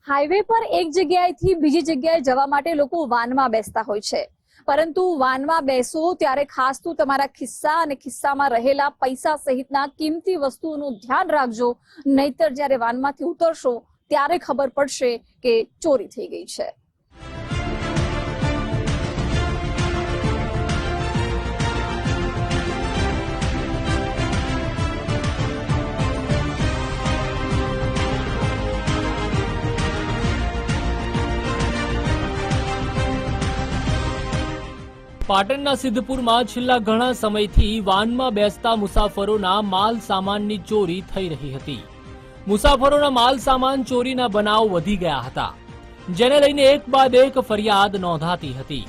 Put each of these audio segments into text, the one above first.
Highway પર એક જગ્યાએથી બીજી જગ્યાએ જવા માટે લોકો વાનમાં બેસતા હોય છે, પરંતુ વાનમાં બેસો ત્યારે ખાસ તો તમારા ખિસ્સા અને ખિસ્સામાં રહેલા પૈસા સહિતના કિંમતી વસ્તુઓનું ધ્યાન રાખજો, નહીતર જ્યારે વાનમાંથી ઉતરશો ત્યારે ખબર પડશે કે ચોરી થઈ ગઈ છે। પાટણના સિદ્ધપુરમાં છેલ્લા ઘણા સમયથી વાનમાં બેસતા મુસાફરોના માલ સામાનની ચોરી થઈ રહી હતી। મુસાફરોના માલ સામાન ચોરીના બનાવ વધી ગયા હતા, જેને લઈને એક બાદ એક ફરિયાદ નોંધાતી હતી,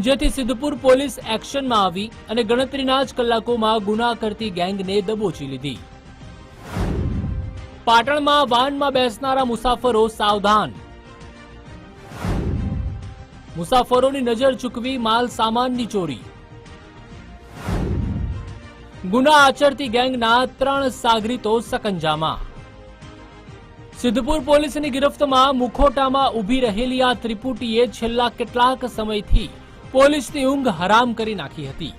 જેથી સિદ્ધપુર પોલીસ એક્શનમાં આવી અને ગણતરીના જ કલાકોમાં ગુના કરતી ગેંગને દબોચી લીધી। પાટણમાં વાનમાં બેસનારા મુસાફરો સાવધાન, મુસાફરોની નજર ચૂકવી માલ સામાનની ચોરી। ગુના આચરતી ગેંગના 3 સાગરીતો સકંજામાં। સિદ્ધપુર પોલીસની ગિરફ્તમાં મુખોટામાં ઊભી રહેલી આ ત્રિપુટીએ છેલ્લા કેટલાક સમયથી પોલીસની ઊંઘ હરામ કરી નાખી હતી।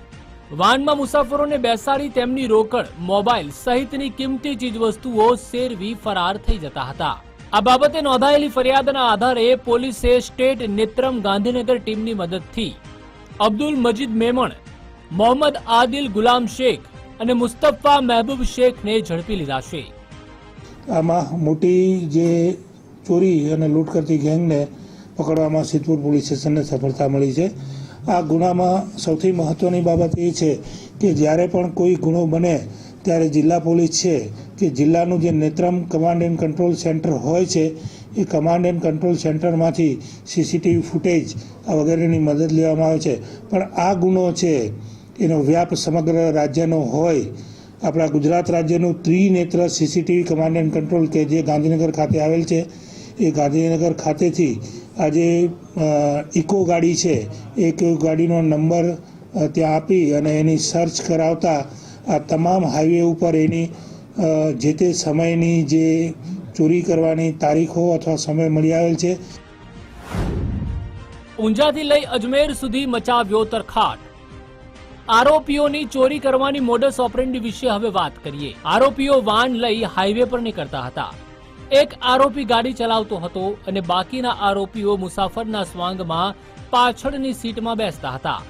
વાનમાં મુસાફરોને બેસાડી તેમની રોકડ, મોબાઈલ સહિતની કિંમતી ચીજવસ્તુઓ સેરવી ફરાર થઈ જતા હતા। આ બાબતે નોંધાયેલી ફરિયાદના આધારે પોલીસે સ્ટેટ નેત્રમ ગાંધીનગર ટીમની મદદથી અબ્દુલ મજીદ મેમણ, મોહમ્મદ આદિલ ગુલામ શેખ અને મુસ્તફા મહેબૂબ શેખને ઝડપી લીધા છે। આમાં મોટી જે ચોરી અને લૂંટ કરતી ગેંગને પકડવામાં સિદ્ધપુર પોલીસ સ્ટેશનને સફળતા મળી છે। આ ગુનામાં સૌથી મહત્વની બાબત એ છે કે જ્યારે પણ કોઈ ગુનો બને ત્યારે જિલ્લા પોલીસ છે કે જિલ્લાનું જે Netram command and control centre હોય છે એ કમાન્ડ એન્ડ કંટ્રોલ સેન્ટરમાંથી સીસીટીવી ફૂટેજ વગેરેની મદદ લેવામાં આવે છે। પણ આ ગુનો છે એનો વ્યાપ સમગ્ર રાજ્યનો હોય। આપણા ગુજરાત રાજ્યનું Trinetra CCTV command and control કે જે ગાંધીનગર ખાતે આવેલ છે, એ ગાંધીનગર ખાતેથી આજે ઇકો ગાડી છે, એક ગાડીનો નંબર ત્યાં આપી અને એની સર્ચ કરાવતા આ તમામ હાઈવે ઉપર એની જે તે સમયની જે ચોરી કરવાની તારીખો અથવા સમય મળી આવેલ છે। ઊંઝાથી લઈ અજમેર સુધી મચાવ્યો તરખાટ। આરોપીઓની ચોરી કરવાની મોડસ ઓપરેન્ડી વિશે હવે વાત કરીએ। આરોપીઓ વાન લઈ હાઈવે પર નીકળતા હતા। એક આરોપી ગાડી ચલાવતો હતો અને બાકીના આરોપીઓ મુસાફરના સ્વાંગમાં પાછળની સીટમાં બેસતા હતા।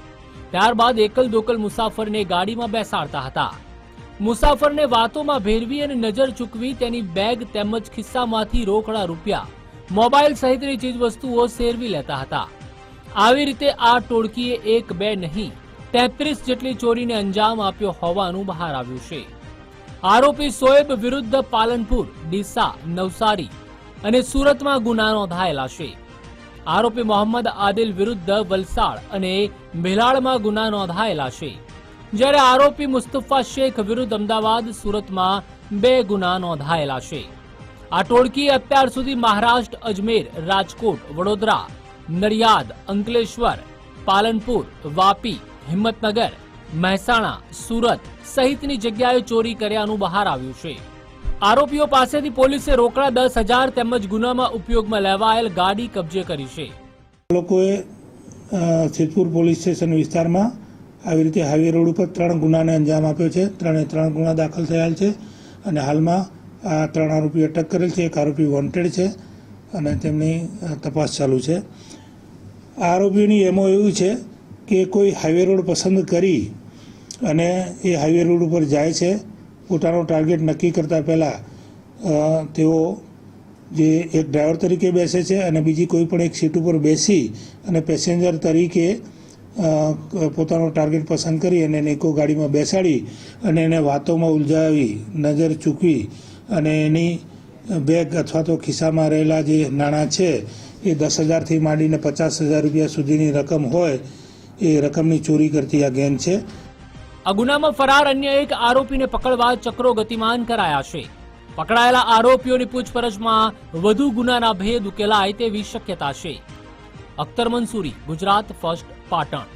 ત્યારબાદ એકલ દોકલ મુસાફરને ગાડીમાં બેસાડતા હતા। મુસાફરને વાતોમાં ભેરવી અને નજર ચૂકવી તેની બેગ તેમજ ખિસ્સામાંથી રોકડા રૂપિયા, મોબાઈલ સહિતની ચીજવસ્તુઓ સેરવી લેતા હતા। આવી રીતે આ ટોળકીએ 1-2 નહીં 33 જેટલી ચોરીને અંજામ આપ્યો હોવાનું બહાર આવ્યું છે। આરોપી શોએબ વિરુદ્ધ પાલનપુર, ડીસા, નવસારી અને સુરતમાં ગુના નોંધાયેલા છે। આરોપી મોહમ્મદ આદિલ વિરુદ્ધ વલસાડ અને ભેલાડમાં ગુના નોંધાયેલા છે, જ્યારે આરોપી મુસ્તફા શેખ વિરુદ્ધ અમદાવાદ, સુરતમાં 2 ગુના નોંધાયેલા છે। આ ટોળકીએ અત્યાર સુધી મહારાષ્ટ્ર, અજમેર, રાજકોટ, વડોદરા, નડિયાદ, અંકલેશ્વર, પાલનપુર, વાપી, હિંમતનગર, મહેસાણા, સુરત સહિતની જગ્યાએ ચોરી કર્યાનું બહાર આવ્યું છે। આરોપીઓ પાસેથી પોલીસે રોકડા 10,000 તેમજ ગુનામાં ઉપયોગમાં લેવાયેલ ગાડી કબજે કરી છે। લોકોએ સિદ્ધપુર પોલીસ સ્ટેશન વિસ્તારમાં આવી રીતે હાઈવે રોડ ઉપર 3 ગુનાને અંજામ આપ્યો છે। 3 ગુના દાખલ થયેલ છે અને હાલમાં આ 3 આરોપી અટક કરેલ છે। એક આરોપી વોન્ટેડ છે અને તેમની તપાસ ચાલુ છે। આ આરોપીઓની એમો એવું છે કે કોઈ હાઈવે રોડ પસંદ કરી અને એ હાઈવે રોડ ઉપર જાય છે, પોતાનો ટાર્ગેટ નક્કી કરતાં પહેલાં તેઓ જે એક ડ્રાઈવર તરીકે બેસે છે અને બીજી કોઈ પણ એક સીટ ઉપર બેસી અને પેસેન્જર તરીકે પોતાનો ટાર્ગેટ પસંદ કરી અને એને ઇકો ગાડીમાં બેસાડી અને એને વાતોમાં ઉલઝાવી, નજર ચૂકવી અને એની બેગ અથવા તો ખિસ્સામાં રહેલા જે નાણાં છે એ 10,000થી માંડીને 50,000 રૂપિયા સુધીની રકમ હોય એ રકમની ચોરી કરતી આ ગેંગ છે। આ ગુનામાં ફરાર અન્ય એક આરોપીને પકડવા ચક્રો ગતિમાન કરાયા છે। પકડાયેલા આરોપીઓની પૂછપરછમાં વધુ ગુનાના ભેદ ઉકેલાય તેવી શક્યતા છે। અખ્તર મંસૂરી, ગુજરાત ફર્સ્ટ, પાટણ।